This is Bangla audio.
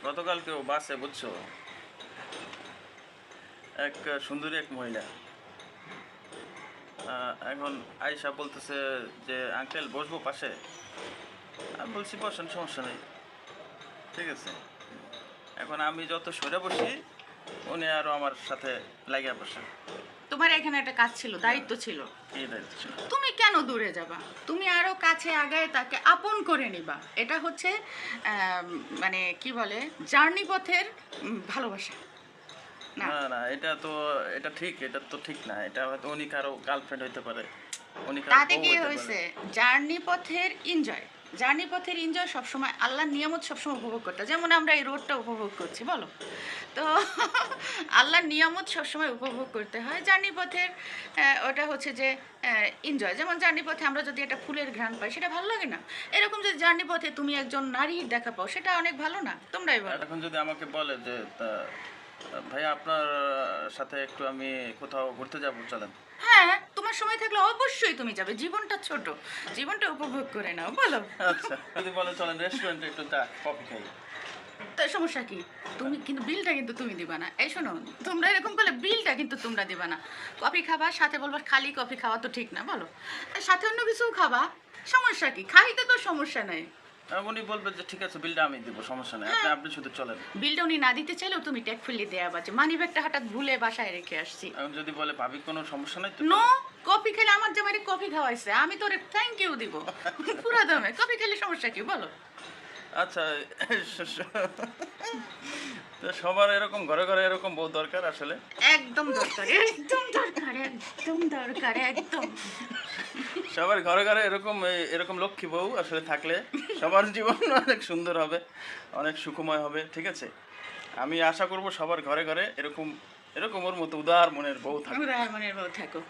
গতকালকেও বাসে বুঝছো, এক সুন্দরী এক মহিলা এখন আয়সা বলতেছে যে আঙ্কেল বসবো পাশে। আমি বলছি বসেন, সমস্যা নেই, ঠিক আছে। এখন আমি যত সরে বসি উনি আরো আমার সাথে লাগিয়া বসে। তোমার এখানে একটা কাজ ছিল, দায়িত্ব ছিল। কি দায়িত্ব ছিল? তুমি কেন দূরে যাবা? তুমি আরো কাছে আগায় তাকে আপন করে নিবা। এটা হচ্ছে মানে কি বলে, জার্নি পথের ভালোবাসা না। না না, এটা ঠিক, এটা তো ঠিক না। এটা হয়তো উনি কারো গার্লফ্রেন্ড হইতে পারে, উনি কারো তাতে বউ কি হইতে হয়েছে? পারে। জার্নি পথের এনজয়, জার্নি পথের এনজয় সবসময় আল্লাহর নিয়ামত সবসময় উপভোগ করতে হয়। যেমন আমরা এই রোডটা উপভোগ করছি, বলো তো। আল্লাহর নিয়ামত সবসময় উপভোগ করতে হয়। জার্নি পথের ওটা হচ্ছে যে এনজয়। যেমন জার্নি পথে আমরা যদি একটা ফুলের ঘ্রাণ পাই, সেটা ভালো লাগে না? এরকম যদি জার্নি পথে তুমি একজন নারীর দেখা পাও, সেটা অনেক ভালো না? তোমরাই বলো। এখন যদি আমাকে বলে যে ভাই আপনার সাথে একটু আমি কোথাও ঘুরতে যাবো, চলেন। হ্যাঁ, তোমার সময় থাকলে অবশ্যই তুমি যাবে। জীবনটা ছোট, জীবনটা উপভোগ করে নাও, বলো। আচ্ছা, যদি বলে চলেন রেস্টুরেন্টে একটু চা কফি খাই। তো সমস্যা কি? তুমি কিন্তু বিলটা কিন্তু তুমি দিবা না। এই শোনো, তোমরা এরকম করলে বিলটা কিন্তু তোমরা দিবা না। কফি খাবা, সাথে বলবা খালি কফি খাওয়া তো ঠিক না, বলো। আর সাথে অন্য কিছুও খাবা, সমস্যা কি? খাইতে তো সমস্যা নাই। উনি বলবে যে ঠিক আছে বিলটা আমি দিব, সমস্যা নেই, আপনি হ্যাঁ, আপনি শুধু চলেন। বিলটা উনি না দিতে চাইলেও তুমি ট্যাগ খুললে দেয়া বাজে। মানি ব্যাগটা হঠাৎ ভুলে বাসায় রেখে আসছি। এখন যদি বলে ভাবি কোনো সমস্যা নাই তো নো, চলেন। কফি খেলে আমার জামাইরে কফি খাওয়াইছে, আমি তোরে থ্যাংক ইউ দিব পুরো দামে। কফি খেলে সমস্যা কি, বলো। আচ্ছা, তো সবার এরকম ঘরে ঘরে এরকম বউ দরকার আসলে। একদম দরকার, একদম দরকার, একদম দরকার, একদম। সবার ঘরে ঘরে এরকম এরকম লক্ষ্মী বউ আসলে থাকলে সবার জীবন অনেক সুন্দর হবে, অনেক সুখময় হবে, ঠিক আছে। আমি আশা করব সবার ঘরে ঘরে এরকম এরকম ওর মতো উদার মনের বউ থাকবে। উদাহরণের বউ থাকো।